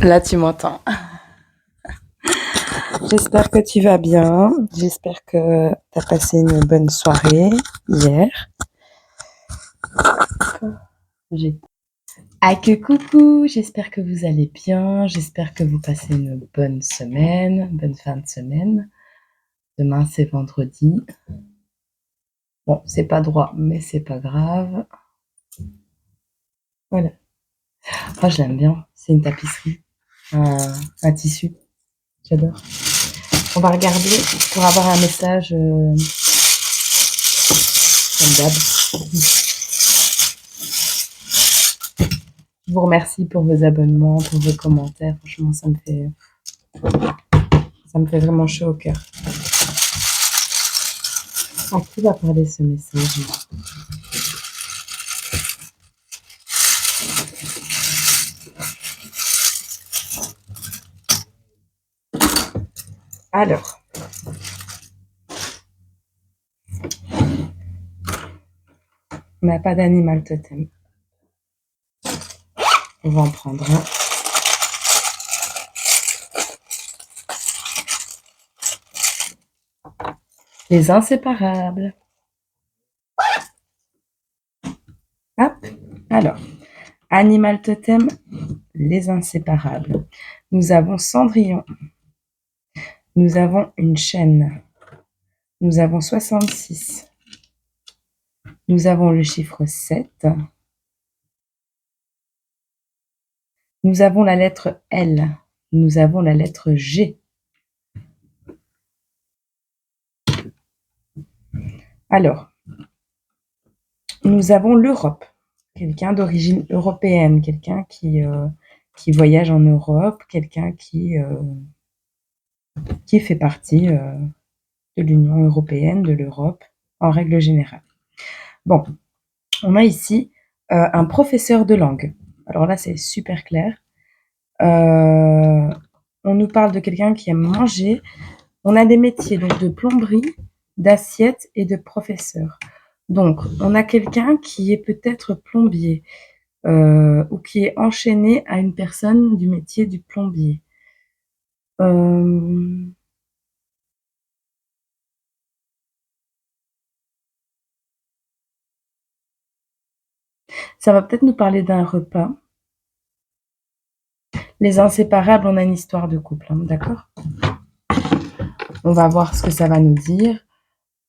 Là, tu m'entends. J'espère que tu vas bien. J'espère que tu as passé une bonne soirée hier. Ah que coucou, j'espère que vous allez bien. J'espère que vous passez une bonne semaine, bonne fin de semaine. Demain, c'est vendredi. Bon, c'est pas droit, mais c'est pas grave. Voilà. Oh, je l'aime bien. C'est une tapisserie. Un tissu. J'adore. On va regarder pour avoir un message comme d'hab. Je vous remercie pour vos abonnements, pour vos commentaires. Franchement, ça me fait vraiment chaud au cœur. À qui va parler ce message? Alors, on n'a pas d'animal totem. On va en prendre un. Les inséparables. Hop. Alors, animal totem, les inséparables. Nous avons Cendrillon. Nous avons une chaîne. Nous avons 66. Nous avons le chiffre 7. Nous avons la lettre L. Nous avons la lettre G. Alors, nous avons l'Europe. Quelqu'un d'origine européenne, quelqu'un qui voyage en Europe, quelqu'un qui fait partie de l'Union européenne, de l'Europe, en règle générale. Bon, on a ici un professeur de langue. Alors là, c'est super clair. On nous parle de quelqu'un qui aime manger. On a des métiers donc de plomberie, d'assiette et de professeur. Donc, on a quelqu'un qui est peut-être plombier ou qui est enchaîné à une personne du métier du plombier. Ça va peut-être nous parler d'un repas. Les inséparables, on a une histoire de couple, hein, d'accord? On va voir ce que ça va nous dire.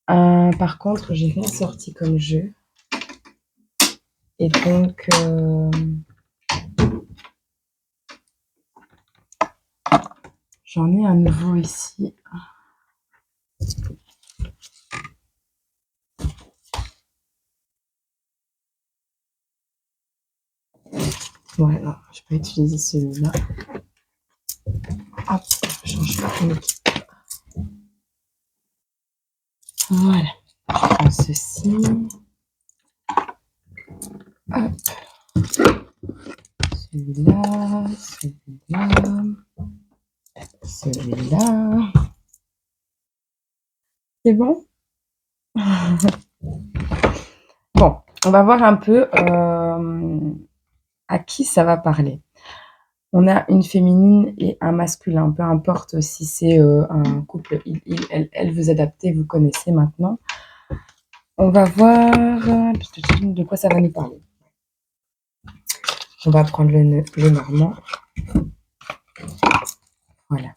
Par contre, j'ai rien sorti comme jeu. Et donc, j'en ai un nouveau ici. Ouais, non, je peux utiliser celui-là. Hop, je change pas de équipe. Voilà, je prends ceci. Hop. Celui-là, celui-là, celui-là. C'est bon? Bon, on va voir un peu à qui ça va parler. On a une féminine et un masculin, peu importe si c'est un couple il, elle, vous adaptez, vous connaissez maintenant. On va voir de quoi ça va nous parler. On va prendre le normand. Voilà.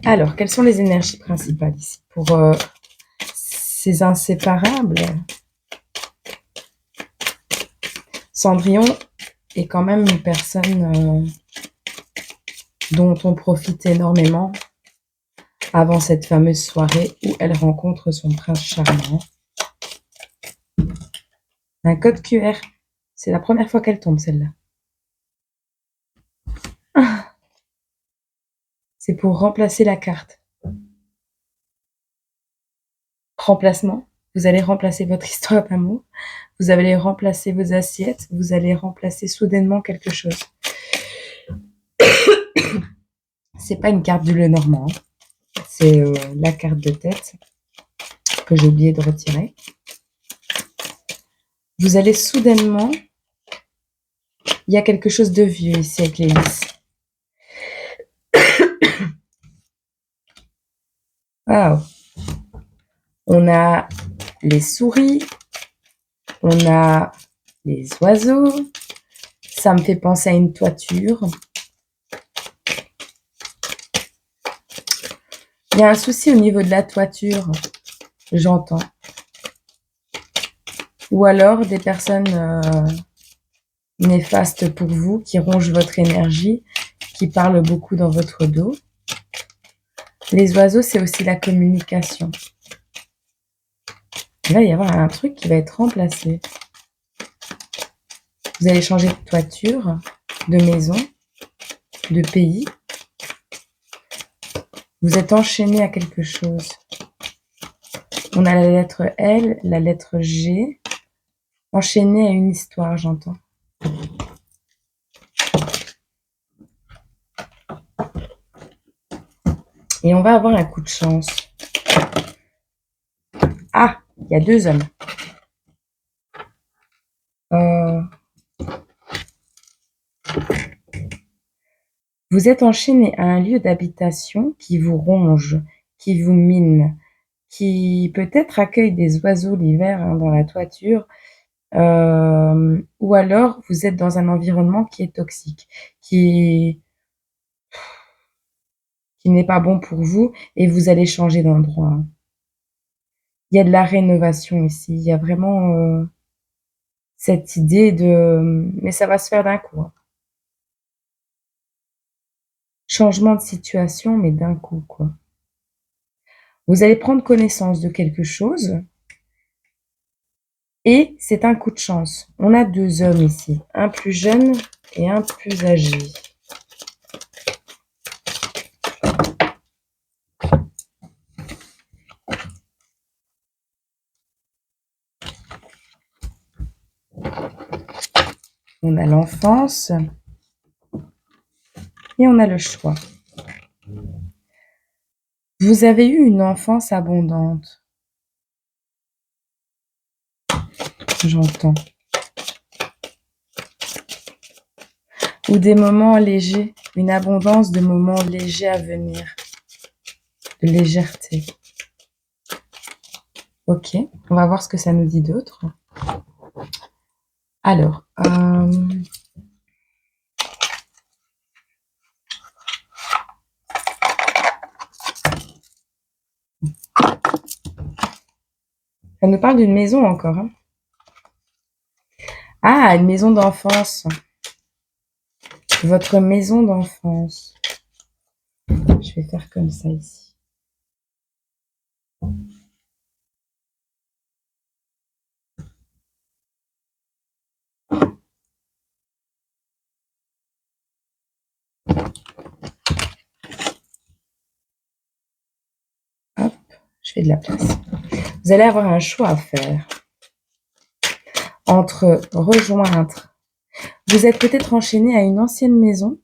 Alors, quelles sont les énergies principales ici pour ces inséparables? Cendrillon est quand même une personne dont on profite énormément avant cette fameuse soirée où elle rencontre son prince charmant. Un code QR. C'est la première fois qu'elle tombe, celle-là. C'est pour remplacer la carte. Remplacement. Vous allez remplacer votre histoire d'amour. Vous allez remplacer vos assiettes. Vous allez remplacer soudainement quelque chose. C'est pas une carte du Lenormand. C'est la carte de tête. que j'ai oublié de retirer. Vous allez soudainement, il y a quelque chose de vieux ici avec les lys. Waouh! On a les souris, on a les oiseaux. Ça me fait penser à une toiture. Il y a un souci au niveau de la toiture, j'entends. Ou alors des personnes néfastes pour vous, qui rongent votre énergie, qui parlent beaucoup dans votre dos. Les oiseaux, c'est aussi la communication. Il va y avoir un truc qui va être remplacé. Vous allez changer de toiture, de maison, de pays. Vous êtes enchaîné à quelque chose. On a la lettre L, la lettre G, enchaîné à une histoire, j'entends. Et on va avoir un coup de chance. Ah, il y a 2 hommes. Vous êtes enchaîné à un lieu d'habitation qui vous ronge, qui vous mine, qui peut-être accueille des oiseaux l'hiver dans la toiture, ou alors vous êtes dans un environnement qui est toxique, qui n'est pas bon pour vous et vous allez changer d'endroit. Il y a de la rénovation ici, il y a vraiment cette idée de mais ça va se faire d'un coup. Changement de situation, mais d'un coup, quoi. Vous allez prendre connaissance de quelque chose et c'est un coup de chance. On a 2 hommes ici, un plus jeune et un plus âgé. On a l'enfance et on a le choix. Vous avez eu une enfance abondante. J'entends. Ou des moments légers, une abondance de moments légers à venir, de légèreté. Ok, on va voir ce que ça nous dit d'autre. Alors, ça nous parle d'une maison encore. Hein. Ah, une maison d'enfance. Votre maison d'enfance. Je vais faire comme ça ici. Hop, je fais de la place. Vous allez avoir un choix à faire entre rejoindre. Vous êtes peut-être enchaîné à une ancienne maison,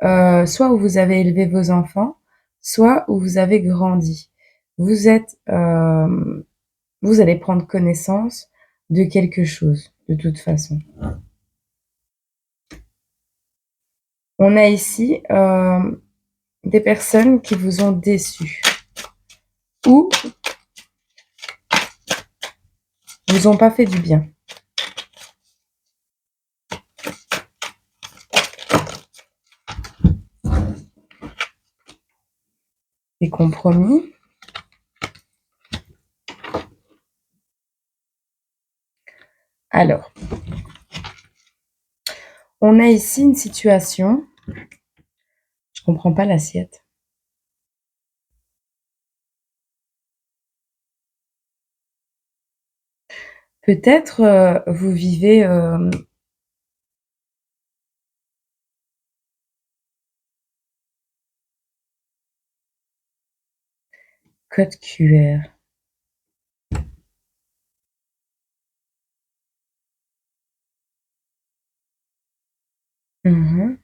soit où vous avez élevé vos enfants, soit où vous avez grandi. Vous êtes, vous allez prendre connaissance de quelque chose, de toute façon. On a ici des personnes qui vous ont déçu ou vous ont pas fait du bien. Des compromis. Alors, on a ici une situation. Je comprends pas l'assiette. Peut-être vous vivez code QR. Mmh.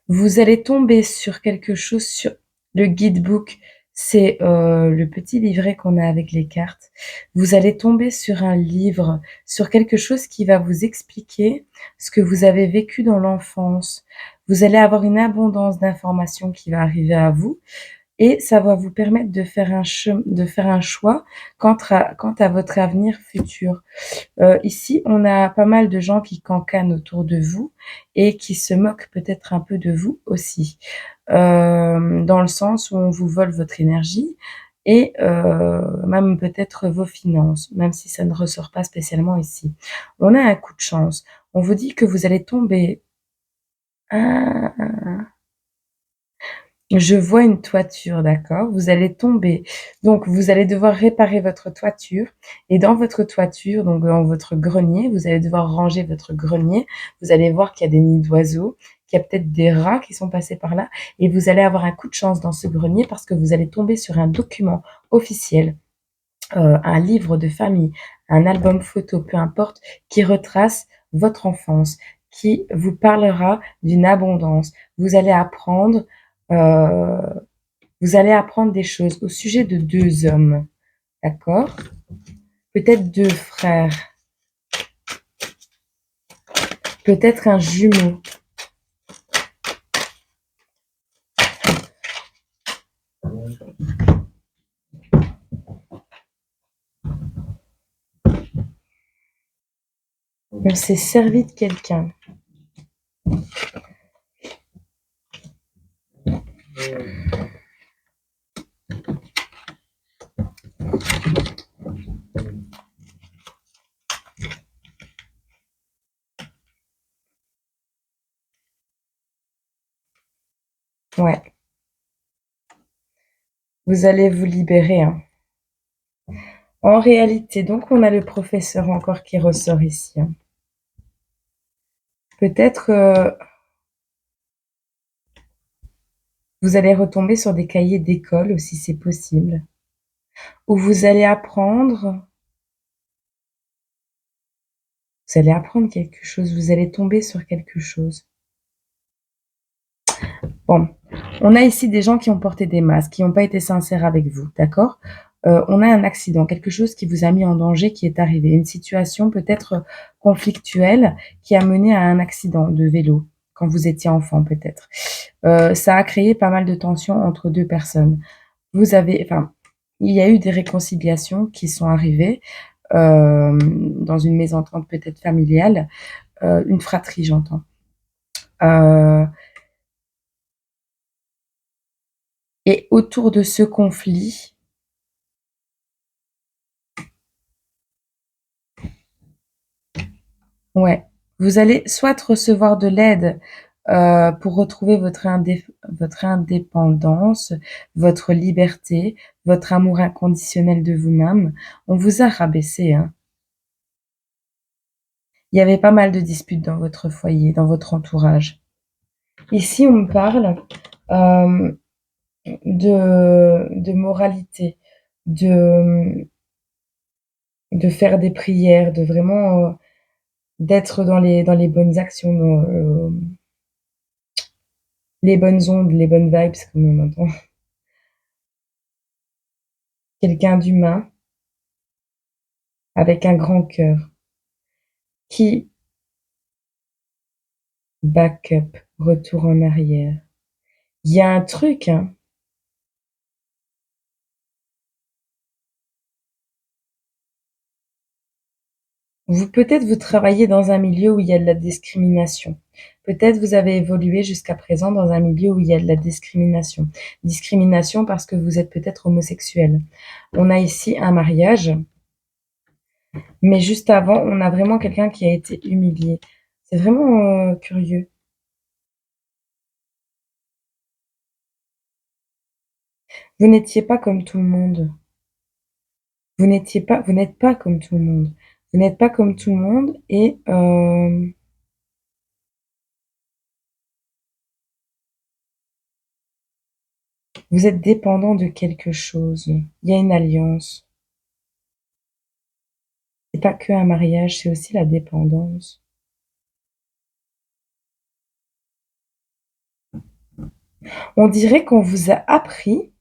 Vous allez tomber sur quelque chose, sur Le guidebook, c'est, le petit livret qu'on a avec les cartes. Vous allez tomber sur un livre, sur quelque chose qui va vous expliquer ce que vous avez vécu dans l'enfance. Vous allez avoir une abondance d'informations qui va arriver à vous et ça va vous permettre de faire un choix quant à votre avenir futur. Ici, on a pas mal de gens qui cancanent autour de vous et qui se moquent peut-être un peu de vous aussi. Dans le sens où on vous vole votre énergie et même peut-être vos finances, même si ça ne ressort pas spécialement ici. On a un coup de chance. On vous dit que vous allez tomber ah! Je vois une toiture, d'accord? Vous allez tomber. Donc, vous allez devoir réparer votre toiture et dans votre toiture, donc dans votre grenier, vous allez devoir ranger votre grenier. Vous allez voir qu'il y a des nids d'oiseaux, qu'il y a peut-être des rats qui sont passés par là et vous allez avoir un coup de chance dans ce grenier parce que vous allez tomber sur un document officiel, un livre de famille, un album photo, peu importe, qui retrace votre enfance, qui vous parlera d'une abondance. Vous allez apprendre, heu, vous allez apprendre des choses au sujet de 2 hommes, d'accord? Peut-être 2 frères, peut-être un jumeau. On s'est servi de quelqu'un. Ouais, vous allez vous libérer, hein. En réalité, donc on a le professeur encore qui ressort ici, hein. Peut-être, vous allez retomber sur des cahiers d'école aussi, c'est possible. Où vous allez apprendre quelque chose, vous allez tomber sur quelque chose. Bon, on a ici des gens qui ont porté des masques, qui n'ont pas été sincères avec vous, d'accord? On a un accident, quelque chose qui vous a mis en danger, qui est arrivé, une situation peut-être conflictuelle qui a mené à un accident de vélo quand vous étiez enfant peut-être. Ça a créé pas mal de tensions entre 2 personnes. Enfin, il y a eu des réconciliations qui sont arrivées, dans une mésentente peut-être familiale, une fratrie j'entends. Heu et autour de ce conflit, ouais, vous allez soit recevoir de l'aide, pour retrouver votre indépendance, votre liberté, votre amour inconditionnel de vous-même. On vous a rabaissé, hein. Il y avait pas mal de disputes dans votre foyer, dans votre entourage. Ici, on me parle, hem, de moralité, de, de faire des prières, de vraiment, d'être dans les bonnes actions, les bonnes ondes, les bonnes vibes, comme on entend. Quelqu'un d'humain, avec un grand cœur, qui back up, retour en arrière. Il y a un truc, hein, peut-être vous travaillez dans un milieu où il y a de la discrimination. Peut-être vous avez évolué jusqu'à présent dans un milieu où il y a de la discrimination. Discrimination parce que vous êtes peut-être homosexuel. On a ici un mariage, mais juste avant, on a vraiment quelqu'un qui a été humilié. C'est vraiment, curieux. Vous n'étiez pas comme tout le monde. Vous n'êtes pas comme tout le monde. Vous n'êtes pas comme tout le monde et vous êtes dépendant de quelque chose. Il y a une alliance. C'est pas que un mariage, c'est aussi la dépendance. On dirait qu'on vous a appris,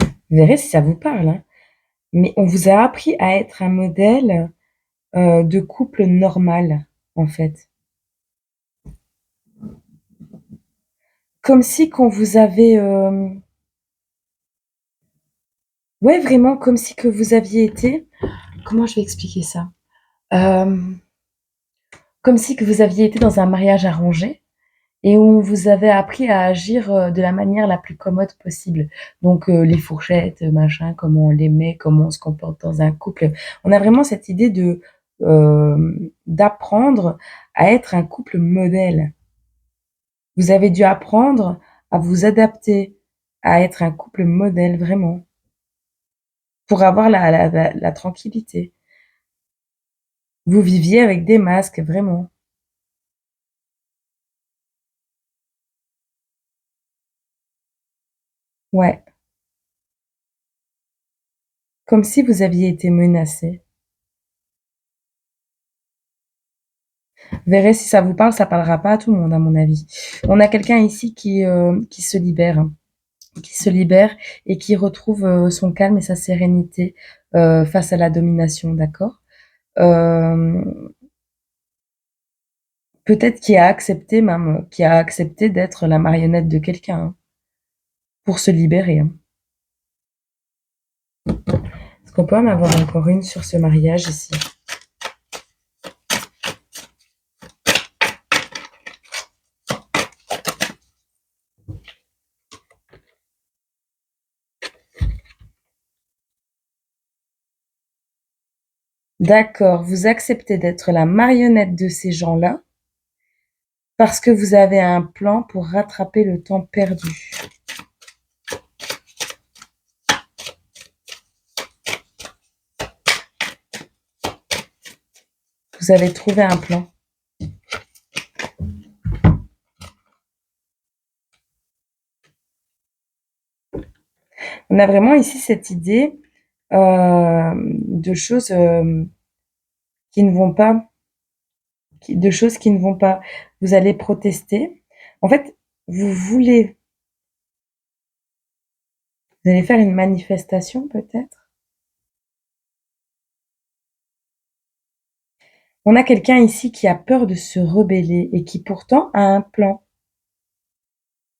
vous verrez si ça vous parle, hein, mais on vous a appris à être un modèle, de couple normal, en fait. Comme si qu'on vous avait, ouais, vraiment comme si que vous aviez été, comment je vais expliquer ça? Hem, Comme si que vous aviez été dans un mariage arrangé et où on vous avait appris à agir, de la manière la plus commode possible. Donc, les fourchettes, machin, comment on les met, comment on se comporte dans un couple. On a vraiment cette idée de, d'apprendre à être un couple modèle. Vous avez dû apprendre à vous adapter, à être un couple modèle, vraiment, pour avoir la tranquillité. Vous viviez avec des masques, vraiment. Ouais, comme si vous aviez été menacés. Verrez si ça vous parle, ça parlera pas à tout le monde, à mon avis. On a quelqu'un ici qui se libère et qui retrouve, son calme et sa sérénité, face à la domination, d'accord? Hem, Peut-être qui a accepté même, qui a accepté d'être la marionnette de quelqu'un, hein, pour se libérer, hein. Est-ce qu'on peut en avoir encore une sur ce mariage ici? D'accord, vous acceptez d'être la marionnette de ces gens-là parce que vous avez un plan pour rattraper le temps perdu. Vous avez trouvé un plan. On a vraiment ici cette idée de choses qui ne vont pas, de choses qui ne vont pas. Vous allez protester. En fait, vous voulez, vous allez faire une manifestation peut-être. On a quelqu'un ici qui a peur de se rebeller et qui pourtant a un plan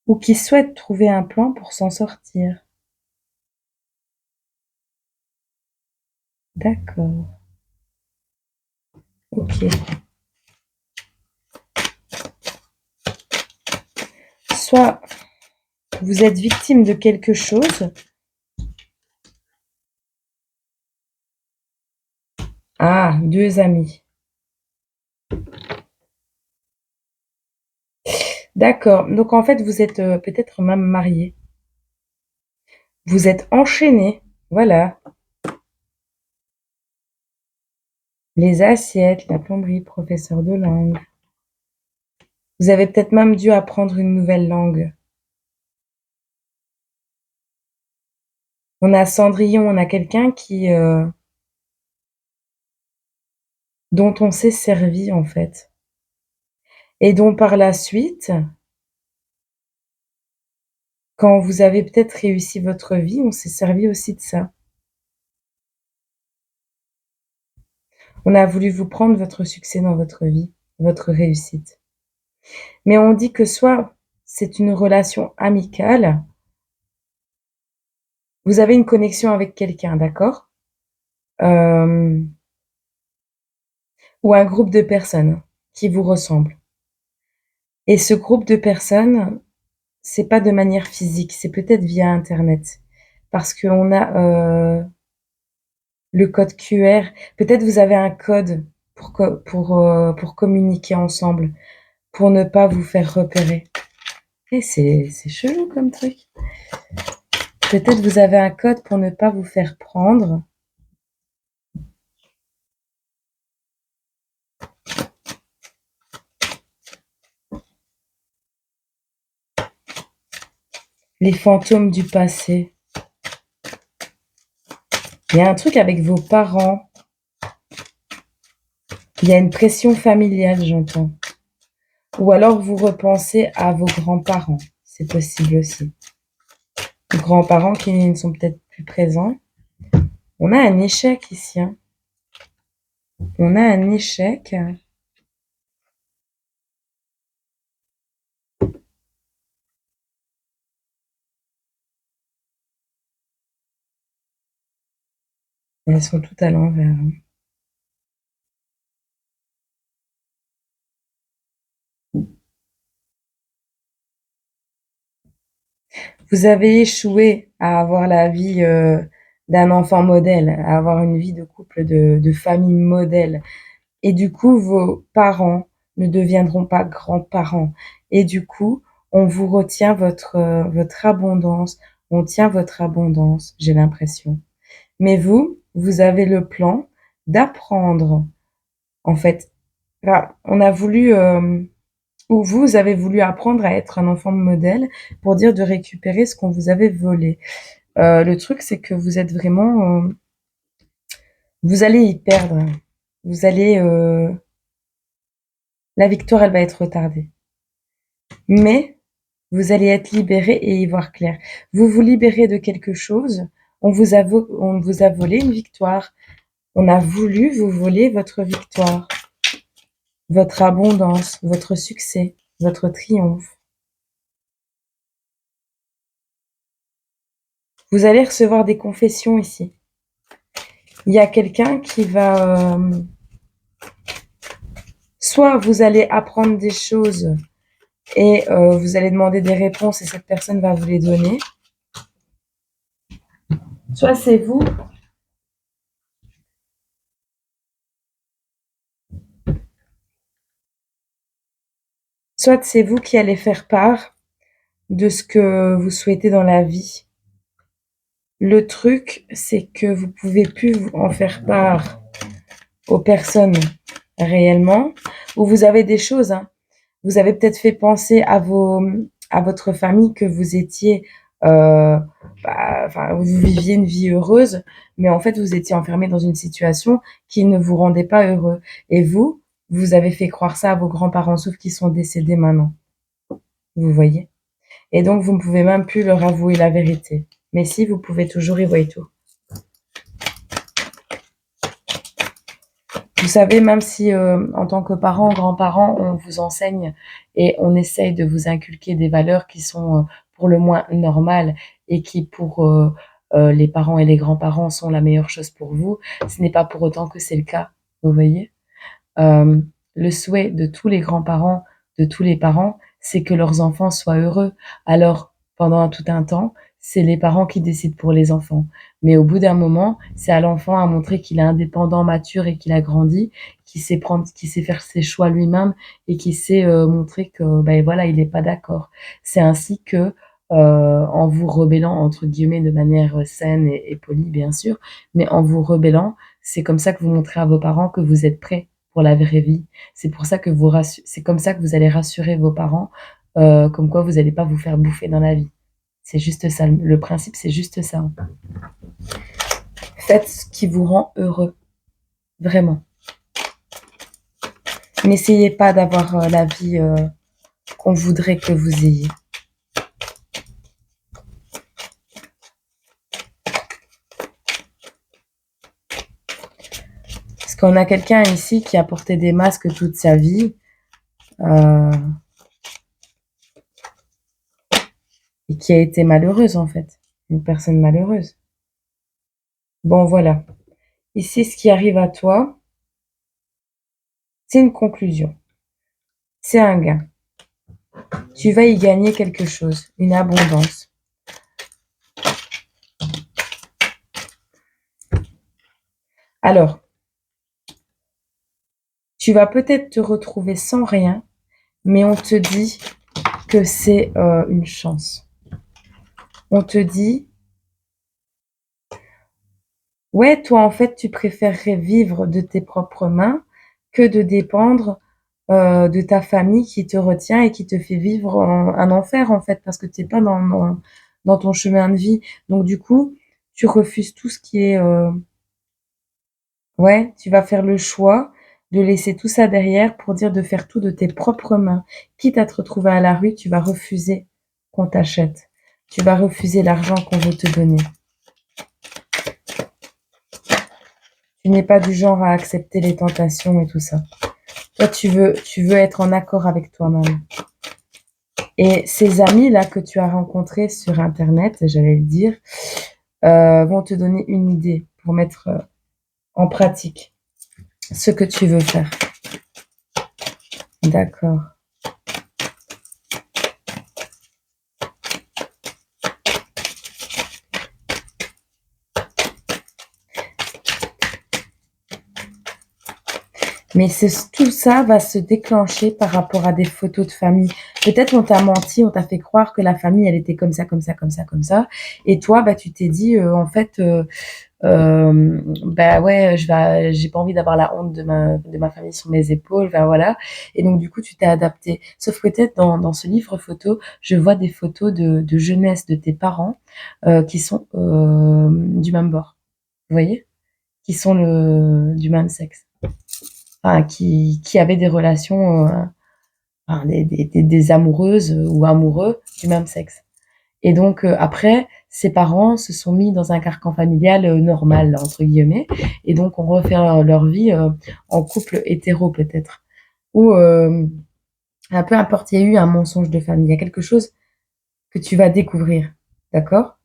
ou qui souhaite trouver un plan pour s'en sortir. D'accord. Ok. Soit vous êtes victime de quelque chose. Ah, deux amis. D'accord. Donc en fait, vous êtes peut-être même mariés. Vous êtes enchaînés. Voilà. Les assiettes, la plomberie, professeur de langue. Vous avez peut-être même dû apprendre une nouvelle langue. On a Cendrillon, on a quelqu'un dont on s'est servi en fait. Et dont par la suite, quand vous avez peut-être réussi votre vie, on s'est servi aussi de ça. On a voulu vous prendre votre succès dans votre vie, votre réussite. Mais on dit que soit c'est une relation amicale, vous avez une connexion avec quelqu'un, d'accord? Euh, ou un groupe de personnes qui vous ressemblent. Et ce groupe de personnes, c'est pas de manière physique, c'est peut-être via internet. Parce qu'on a le code QR. Peut-être vous avez un code pour communiquer ensemble, pour ne pas vous faire repérer. Et c'est chelou comme truc. Peut-être vous avez un code pour ne pas vous faire prendre. Les fantômes du passé. Il y a un truc avec vos parents. Il y a une pression familiale, j'entends. Ou alors vous repensez à vos grands-parents, c'est possible aussi. Grands-parents qui ne sont peut-être plus présents. On a un échec ici, hein. On a un échec. Elles sont toutes à l'envers, hein. Vous avez échoué à avoir la vie d'un enfant modèle, à avoir une vie de couple, de famille modèle. Et du coup, vos parents ne deviendront pas grands-parents. Et du coup, on vous retient votre abondance, on tient votre abondance, j'ai l'impression. Mais vous, vous avez le plan d'apprendre, en fait. Là, on a voulu, ou vous avez voulu apprendre à être un enfant modèle pour dire de récupérer ce qu'on vous avait volé. Le truc, c'est que vous êtes vraiment, vous allez y perdre. Vous allez, la victoire, elle va être retardée. Mais vous allez être libéré et y voir clair. Vous vous libérez de quelque chose. On vous a volé une victoire. On a voulu vous voler votre victoire, votre abondance, votre succès, votre triomphe. Vous allez recevoir des confessions ici. Il y a quelqu'un qui va... soit vous allez apprendre des choses et vous allez demander des réponses et cette personne va vous les donner. Soit c'est vous. Soit c'est vous qui allez faire part de ce que vous souhaitez dans la vie. Le truc, c'est que vous pouvez plus en faire part aux personnes réellement, ou vous avez des choses, hein. Vous avez peut-être fait penser à votre famille que vous étiez, enfin, vous viviez une vie heureuse, mais en fait, vous étiez enfermé dans une situation qui ne vous rendait pas heureux. Et vous, vous avez fait croire ça à vos grands-parents, sauf qu'ils sont décédés maintenant. Vous voyez? Et donc, vous ne pouvez même plus leur avouer la vérité. Mais si, vous pouvez toujours y voir tout. Vous savez, même si en tant que parents, grands-parents, on vous enseigne et on essaye de vous inculquer des valeurs qui sont pour le moins normales et qui pour les parents et les grands-parents sont la meilleure chose pour vous, ce n'est pas pour autant que c'est le cas, vous voyez. Euh, le souhait de tous les grands-parents, de tous les parents, c'est que leurs enfants soient heureux. Alors, pendant tout un temps, c'est les parents qui décident pour les enfants. Mais au bout d'un moment, c'est à l'enfant à montrer qu'il est indépendant, mature et qu'il a grandi, qu'il sait faire ses choix lui-même et qu'il sait montrer que, ben voilà, il n'est pas d'accord. C'est ainsi que, en vous rebellant, entre guillemets, de manière saine et polie, bien sûr, mais en vous rebellant, c'est comme ça que vous montrez à vos parents que vous êtes prêts pour la vraie vie. C'est pour ça que c'est comme ça que vous allez rassurer vos parents, comme quoi vous n'allez pas vous faire bouffer dans la vie. C'est juste ça. Le principe, c'est juste ça. Faites ce qui vous rend heureux. Vraiment. N'essayez pas d'avoir la vie qu'on voudrait que vous ayez. Parce qu'on a quelqu'un ici qui a porté des masques toute sa vie. Et qui a été malheureuse, en fait. Une personne malheureuse. Bon, voilà. Ici, ce qui arrive à toi, c'est une conclusion. C'est un gain. Tu vas y gagner quelque chose, une abondance. Alors, tu vas peut-être te retrouver sans rien, mais on te dit que c'est une chance. On te dit, ouais, toi en fait, tu préférerais vivre de tes propres mains que de dépendre de ta famille qui te retient et qui te fait vivre un enfer en fait, parce que tu n'es pas dans ton chemin de vie. Donc du coup, tu refuses tout ce qui est... ouais, tu vas faire le choix de laisser tout ça derrière pour dire de faire tout de tes propres mains. Quitte à te retrouver à la rue, tu vas refuser qu'on t'achète. Tu vas refuser l'argent qu'on veut te donner. Tu n'es pas du genre à accepter les tentations et tout ça. Toi, tu veux être en accord avec toi-même. Et ces amis-là que tu as rencontrés sur Internet, j'allais le dire, vont te donner une idée pour mettre en pratique ce que tu veux faire. D'accord. Mais tout ça va se déclencher par rapport à des photos de famille. Peut-être on t'a menti, on t'a fait croire que la famille, elle était comme ça, comme ça, comme ça, comme ça. Et toi, bah, tu t'es dit, en fait, bah ouais, j'ai pas envie d'avoir la honte de ma famille sur mes épaules, ben voilà. Et donc, du coup, tu t'es adapté. Sauf que peut-être dans ce livre photo, je vois des photos de jeunesse de tes parents, qui sont, du même bord. Vous voyez? Qui sont du même sexe. Enfin, qui avaient des relations, enfin, des amoureuses ou amoureux du même sexe. Et donc, après, ses parents se sont mis dans un carcan familial normal, entre guillemets, et donc ont refait leur vie en couple hétéro peut-être. Ou, peu importe, il y a eu un mensonge de famille, il y a quelque chose que tu vas découvrir, d'accord?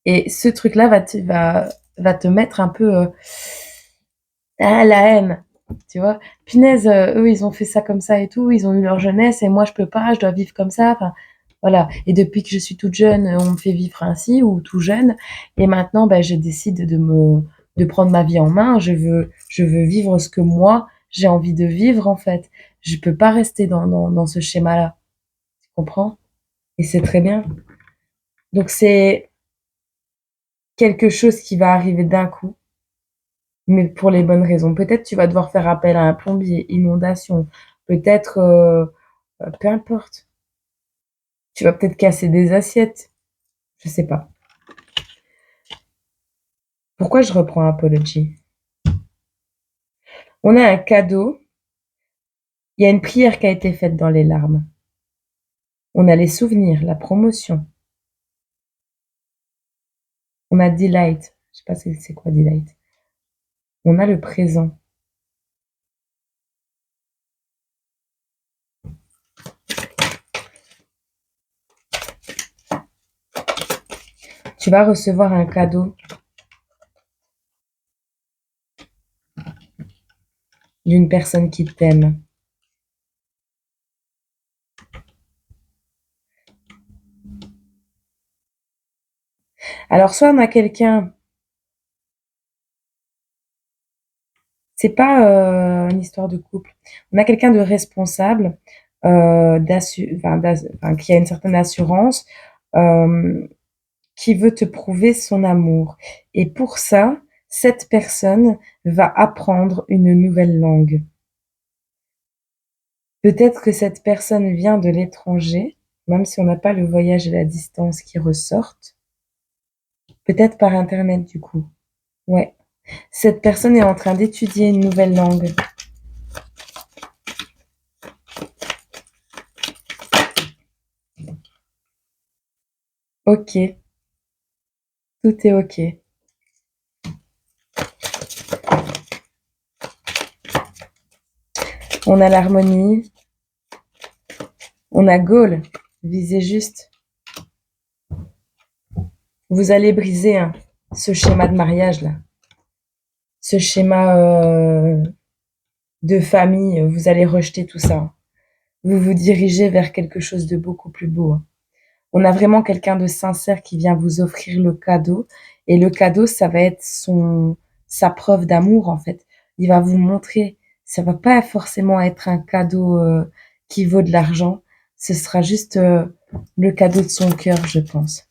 Et ce truc-là va te mettre un peu à la haine, tu vois? Punaise, eux, ils ont fait ça comme ça et tout, ils ont eu leur jeunesse et moi, je peux pas, je dois vivre comme ça. Enfin, voilà. Et depuis que je suis toute jeune, on me fait vivre ainsi ou tout jeune. Et maintenant, ben, je décide de prendre ma vie en main. Je veux vivre ce que moi, j'ai envie de vivre, en fait. Je peux pas rester dans ce schéma-là. Tu comprends? Et c'est très bien. Donc, c'est quelque chose qui va arriver d'un coup, mais pour les bonnes raisons. Peut-être tu vas devoir faire appel à un plombier, inondation, peut-être, peu importe. Tu vas peut-être casser des assiettes, je sais pas. Pourquoi je reprends Apology? On a un cadeau, il y a une prière qui a été faite dans les larmes. On a les souvenirs, la promotion. On a Delight, je sais pas c'est quoi Delight. On a le présent. Tu vas recevoir un cadeau d'une personne qui t'aime. Alors soit on a quelqu'un, c'est pas une histoire de couple. On a quelqu'un de responsable, enfin, qui a une certaine assurance, euh, qui veut te prouver son amour. Et pour ça, cette personne va apprendre une nouvelle langue. Peut-être que cette personne vient de l'étranger, même si on n'a pas le voyage et la distance qui ressortent. Peut-être par Internet, du coup. Ouais. Cette personne est en train d'étudier une nouvelle langue. Ok. Tout est ok. On a l'harmonie. On a goal. Visez juste. Vous allez briser ce schéma de mariage là. Ce schéma de famille. Vous allez rejeter tout ça. Vous vous dirigez vers quelque chose de beaucoup plus beau. On a vraiment quelqu'un de sincère qui vient vous offrir le cadeau. Et le cadeau, ça va être sa preuve d'amour, en fait. Il va vous montrer. Ça va pas forcément être un cadeau qui vaut de l'argent. Ce sera juste le cadeau de son cœur, je pense.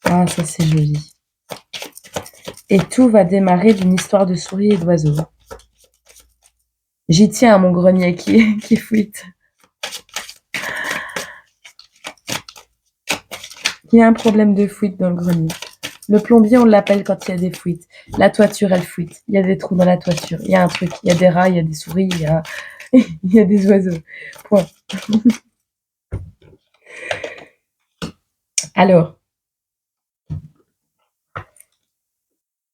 Ah, ça c'est joli. Et tout va démarrer d'une histoire de souris et d'oiseaux. J'y tiens à mon grenier qui fuite. Il y a un problème de fuite dans le grenier. Le plombier, on l'appelle quand il y a des fuites. La toiture, elle fuite. Il y a des trous dans la toiture. Il y a un truc. Il y a des rats, il y a des souris, il y a des oiseaux. Point. Alors,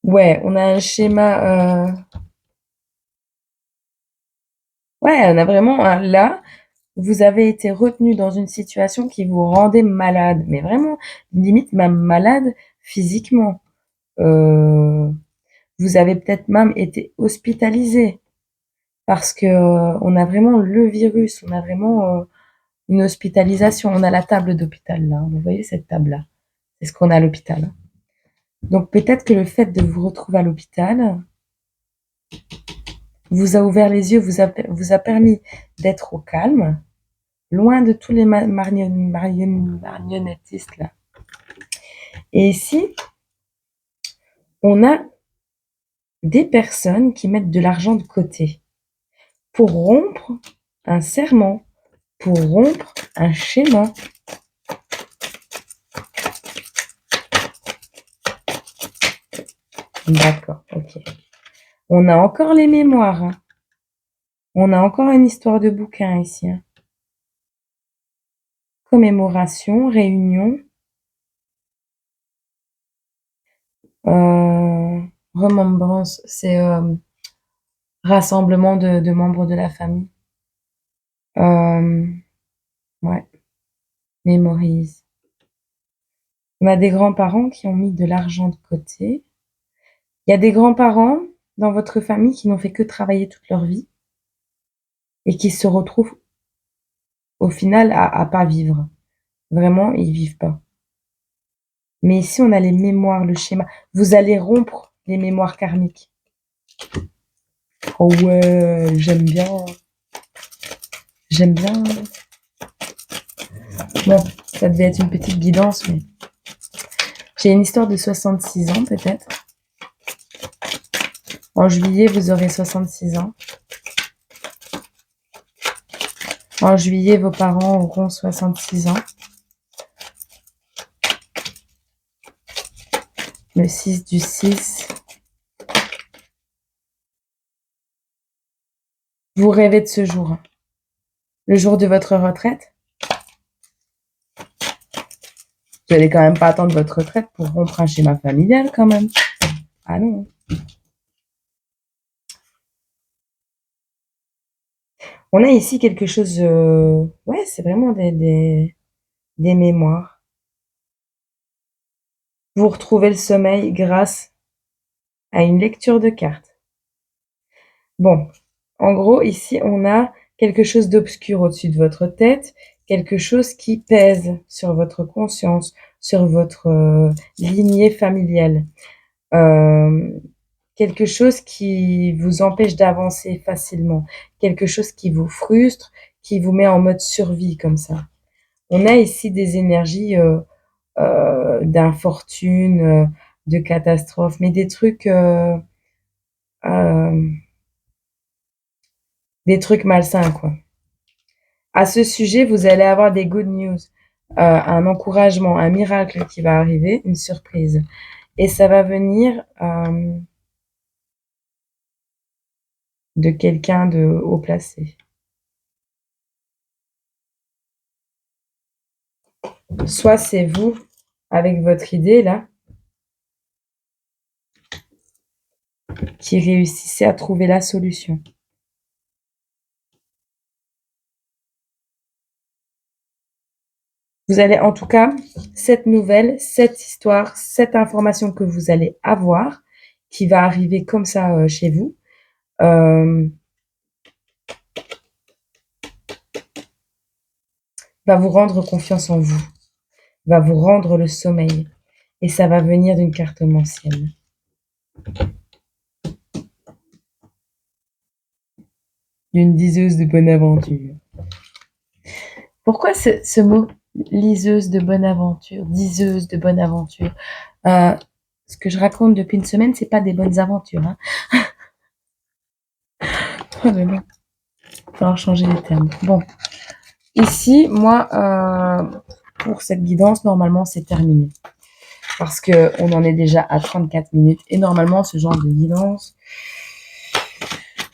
ouais, on a un schéma. Ouais, on a vraiment là, vous avez été retenu dans une situation qui vous rendait malade, mais vraiment, limite même malade physiquement. Vous avez peut-être même été hospitalisé parce que on a vraiment le virus, on a vraiment une hospitalisation. On a la table d'hôpital là. Vous voyez cette table-là? C'est ce qu'on a à l'hôpital. Donc peut-être que le fait de vous retrouver à l'hôpital vous a ouvert les yeux, vous a permis d'être au calme, loin de tous les marionnettistes là. Et ici, on a des personnes qui mettent de l'argent de côté pour rompre un serment, pour rompre un schéma. D'accord, ok. On a encore les mémoires. Hein. On a encore une histoire de bouquin ici. Hein. Commémoration, réunion, remembrance, c'est rassemblement de membres de la famille. Ouais, mémorise. On a des grands-parents qui ont mis de l'argent de côté. Il y a des grands-parents dans votre famille qui n'ont fait que travailler toute leur vie et qui se retrouvent au final à pas vivre. Vraiment, ils vivent pas. Mais ici, on a les mémoires, le schéma. Vous allez rompre les mémoires karmiques. Oh ouais, j'aime bien. J'aime bien. Bon, ça devait être une petite guidance, mais j'ai une histoire de 66 ans peut-être. En juillet, vous aurez 66 ans. En juillet, vos parents auront 66 ans. Le 6 du 6. Vous rêvez de ce jour. Le jour de votre retraite. Vous n'allez quand même pas attendre votre retraite pour rompre un schéma familial quand même. Ah non. On a ici quelque chose... ouais, c'est vraiment des mémoires. Vous retrouvez le sommeil grâce à une lecture de cartes. Bon, en gros, ici, on a quelque chose d'obscur au-dessus de votre tête, quelque chose qui pèse sur votre conscience, sur votre lignée familiale. Quelque chose qui vous empêche d'avancer facilement, quelque chose qui vous frustre, qui vous met en mode survie comme ça. On a ici des énergies d'infortune, de catastrophe, mais des trucs malsains, quoi. À ce sujet, vous allez avoir des good news, un encouragement, un miracle qui va arriver, une surprise. Et ça va venir de quelqu'un de haut placé. Soit c'est vous, avec votre idée, là, qui réussissez à trouver la solution. Vous allez, en tout cas, cette nouvelle, cette histoire, cette information que vous allez avoir, qui va arriver comme ça chez vous, va vous rendre confiance en vous, va vous rendre le sommeil. Et ça va venir d'une cartomancienne. D'une diseuse de bonne aventure. Pourquoi ce mot liseuse de bonne aventure, diseuse de bonne aventure? Ce que je raconte depuis une semaine, c'est pas des bonnes aventures. Hein. Oh là là. Il va falloir changer les termes. Bon. Ici, moi, pour cette guidance, normalement, c'est terminé. parce qu'on en est déjà à 34 minutes. Et normalement, ce genre de guidance,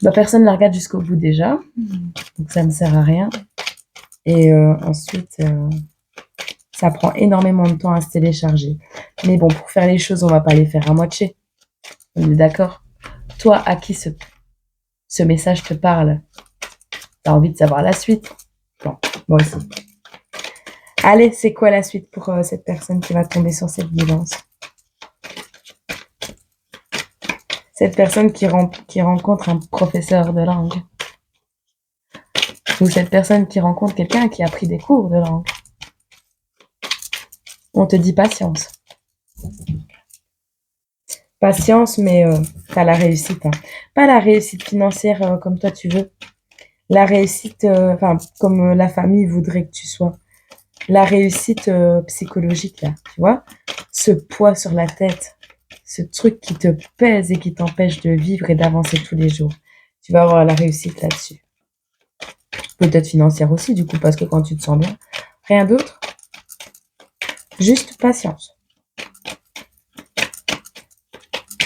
bah, personne ne la regarde jusqu'au bout déjà, donc ça ne sert à rien. Et ensuite, ça prend énormément de temps à se télécharger. Mais bon, pour faire les choses, on va pas les faire à moitié. On est d'accord? Toi, à qui ce message te parle? T'as envie de savoir la suite? Bon, moi aussi. Allez, c'est quoi la suite pour cette personne qui va tomber sur cette guidance? Cette personne qui rencontre un professeur de langue. Ou cette personne qui rencontre quelqu'un qui a pris des cours de langue. On te dit patience. Patience, mais pas la réussite. Hein. Pas la réussite financière comme toi tu veux. La réussite, comme la famille voudrait que tu sois. La réussite psychologique, là, tu vois. Ce poids sur la tête, ce truc qui te pèse et qui t'empêche de vivre et d'avancer tous les jours. Tu vas avoir la réussite là-dessus. Peut-être financière aussi, du coup, parce que quand tu te sens bien, rien d'autre. Juste patience.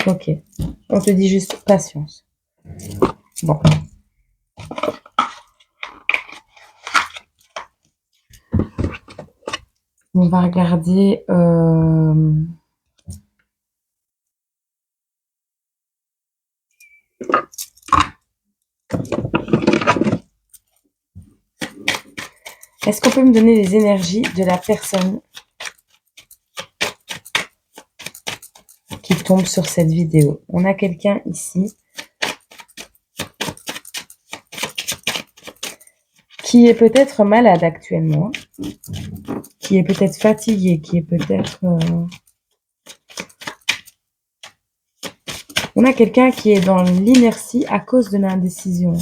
Ok. On te dit juste patience. Bon. On va regarder... Est-ce qu'on peut me donner les énergies de la personne qui tombe sur cette vidéo? On a quelqu'un ici qui est peut-être malade actuellement, qui est peut-être fatigué, qui est peut-être... On a quelqu'un qui est dans l'inertie à cause de l'indécision.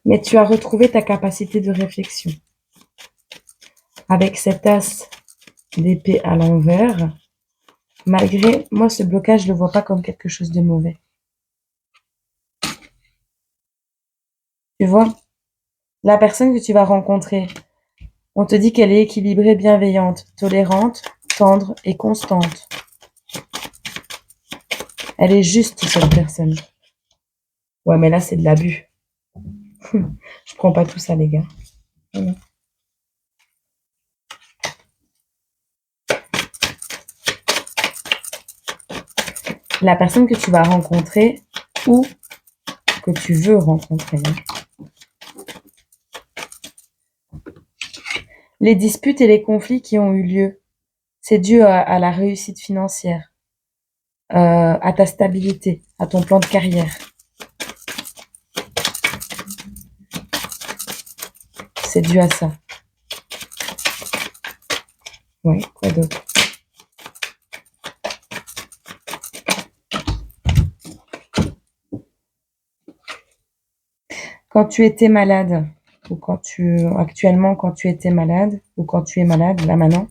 Mais tu as retrouvé ta capacité de réflexion. Avec cet as d'épée à l'envers, malgré... Moi, ce blocage, je ne le vois pas comme quelque chose de mauvais. Tu vois? La personne que tu vas rencontrer, on te dit qu'elle est équilibrée, bienveillante, tolérante, tendre et constante. Elle est juste, cette personne. Ouais, mais là, c'est de l'abus. Je prends pas tout ça, les gars. Non. La personne que tu vas rencontrer ou que tu veux rencontrer. Les disputes et les conflits qui ont eu lieu, c'est dû à la réussite financière, à ta stabilité, à ton plan de carrière. C'est dû à ça. Ouais, quoi d'autre? Quand tu étais malade, ou actuellement, quand tu étais malade, ou quand tu es malade, là maintenant,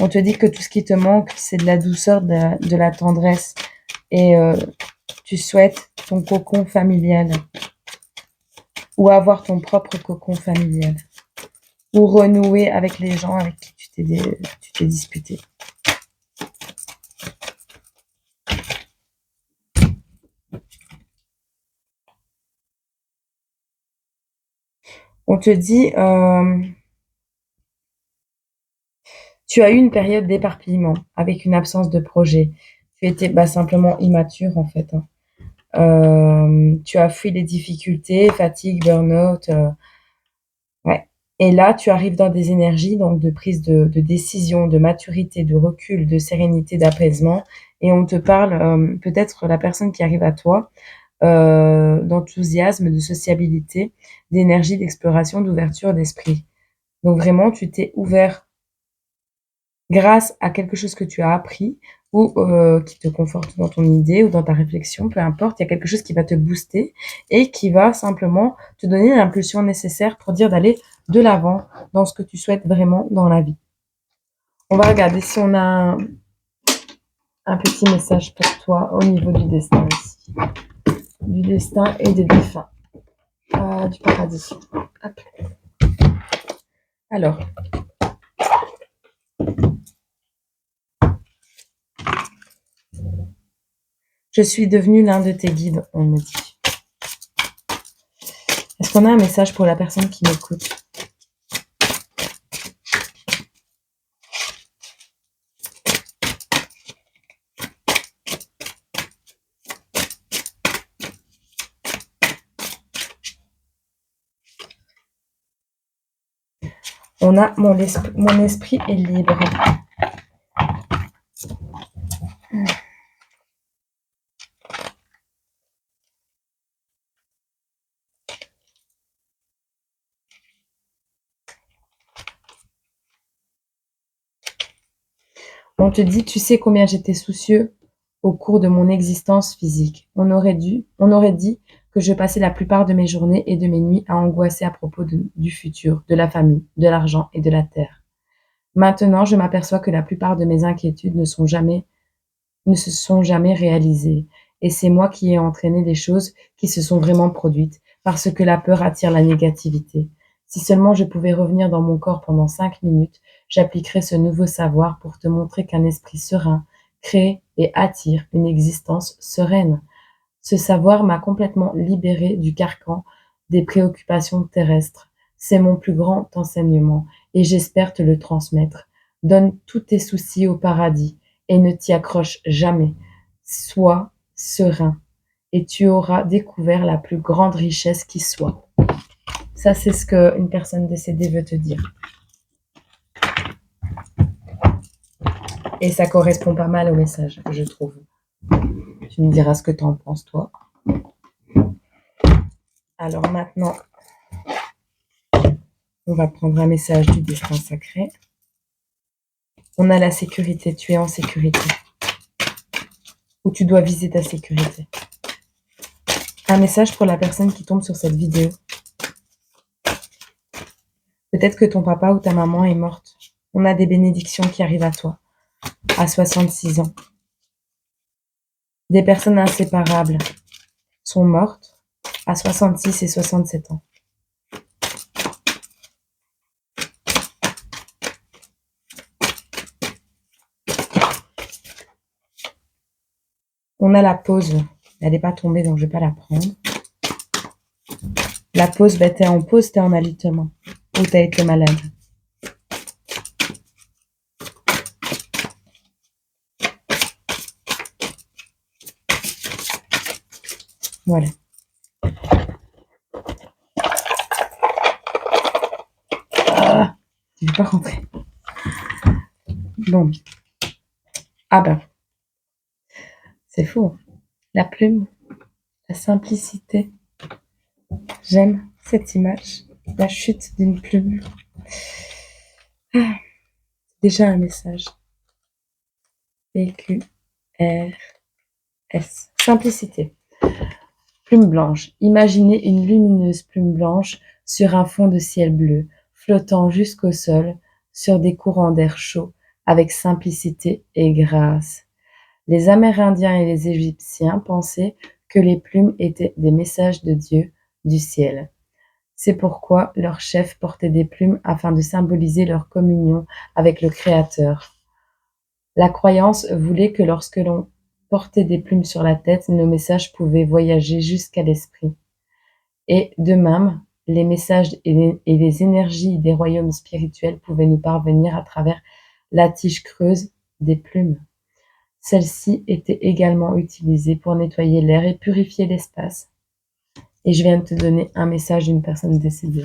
on te dit que tout ce qui te manque, c'est de la douceur, de la tendresse. Et tu souhaites ton cocon familial. Ou avoir ton propre cocon familial. Ou renouer avec les gens avec qui tu t'es disputé. On te dit, tu as eu une période d'éparpillement avec une absence de projet. Tu étais simplement immature en fait. Hein. Tu as fui les difficultés, fatigue, burn-out. Ouais. Et là, tu arrives dans des énergies donc de prise de décision, de maturité, de recul, de sérénité, d'apaisement. Et on te parle, peut-être la personne qui arrive à toi, d'enthousiasme, de sociabilité, d'énergie, d'exploration, d'ouverture d'esprit. Donc vraiment, tu t'es ouvert grâce à quelque chose que tu as appris ou qui te conforte dans ton idée ou dans ta réflexion, peu importe, il y a quelque chose qui va te booster et qui va simplement te donner l'impulsion nécessaire pour dire d'aller de l'avant dans ce que tu souhaites vraiment dans la vie. On va regarder si on a un petit message pour toi au niveau du destin ici. Du destin et des défunts. Du paradis. Hop. Alors, Je suis devenue l'un de tes guides, on me dit. Est-ce qu'on a un message pour la personne qui m'écoute? On a mon esprit est libre. On te dit, tu sais combien j'étais soucieux au cours de mon existence physique. On aurait dit que je passais la plupart de mes journées et de mes nuits à angoisser à propos du futur, de la famille, de l'argent et de la terre. Maintenant, je m'aperçois que la plupart de mes inquiétudes ne se sont jamais réalisées. Et c'est moi qui ai entraîné les choses qui se sont vraiment produites, parce que la peur attire la négativité. Si seulement je pouvais revenir dans mon corps pendant 5 minutes, j'appliquerais ce nouveau savoir pour te montrer qu'un esprit serein crée et attire une existence sereine. Ce savoir m'a complètement libéré du carcan des préoccupations terrestres. C'est mon plus grand enseignement et j'espère te le transmettre. Donne tous tes soucis au paradis et ne t'y accroche jamais. Sois serein et tu auras découvert la plus grande richesse qui soit. Ça, c'est ce qu'une personne décédée veut te dire. Et ça correspond pas mal au message, je trouve. Tu me diras ce que tu en penses, toi. Alors maintenant, on va prendre un message du destin sacré. On a la sécurité, tu es en sécurité. Ou tu dois viser ta sécurité. Un message pour la personne qui tombe sur cette vidéo. Peut-être que ton papa ou ta maman est morte. On a des bénédictions qui arrivent à toi, à 66 ans. Des personnes inséparables sont mortes à 66 et 67 ans. On a la pause. Elle n'est pas tombée, donc je ne vais pas la prendre. La pause, t'es en pause, t'es en alitement. Ou t'as été malade. Voilà. Ah, je ne vais pas rentrer. Bon. Ah ben. C'est fou. La plume, la simplicité. J'aime cette image. La chute d'une plume. Ah, déjà un message. PQRS. Simplicité. Plume blanche. Imaginez une lumineuse plume blanche sur un fond de ciel bleu, flottant jusqu'au sol sur des courants d'air chaud, avec simplicité et grâce. Les Amérindiens et les Égyptiens pensaient que les plumes étaient des messages de Dieu du ciel. C'est pourquoi leurs chefs portaient des plumes afin de symboliser leur communion avec le Créateur. La croyance voulait que lorsque l'on portait des plumes sur la tête, nos messages pouvaient voyager jusqu'à l'esprit. Et de même, les messages et les énergies des royaumes spirituels pouvaient nous parvenir à travers la tige creuse des plumes. Celle-ci était également utilisée pour nettoyer l'air et purifier l'espace. Et je viens de te donner un message d'une personne décédée.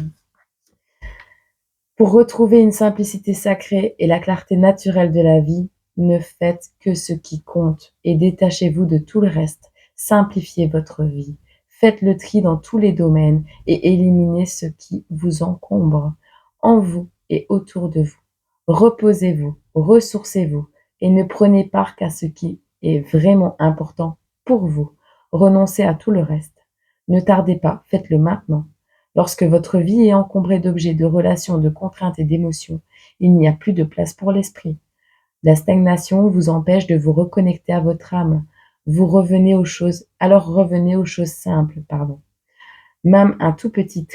Pour retrouver une simplicité sacrée et la clarté naturelle de la vie, ne faites que ce qui compte et détachez-vous de tout le reste. Simplifiez votre vie. Faites le tri dans tous les domaines et éliminez ce qui vous encombre en vous et autour de vous. Reposez-vous, ressourcez-vous et ne prenez part qu'à ce qui est vraiment important pour vous. Renoncez à tout le reste. Ne tardez pas, faites-le maintenant. Lorsque votre vie est encombrée d'objets, de relations, de contraintes et d'émotions, il n'y a plus de place pour l'esprit. La stagnation vous empêche de vous reconnecter à votre âme. Revenez aux choses simples, Même un tout petit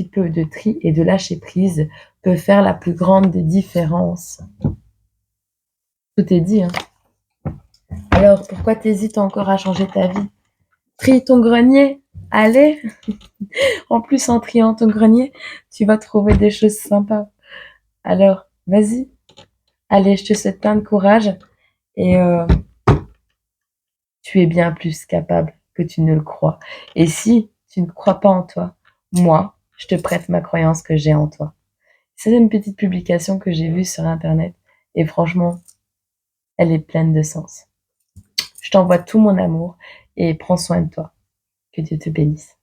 peu de tri et de lâcher prise peut faire la plus grande des différences. Tout est dit, hein. Alors, pourquoi t'hésites encore à changer ta vie? Trie ton grenier, allez! En plus, en triant ton grenier, tu vas trouver des choses sympas. Alors, vas-y, allez, je te souhaite plein de courage et tu es bien plus capable que tu ne le crois. Et si tu ne crois pas en toi, moi, je te prête ma croyance que j'ai en toi. C'est une petite publication que j'ai vue sur Internet et franchement, elle est pleine de sens. Je t'envoie tout mon amour et prends soin de toi. Que Dieu te bénisse.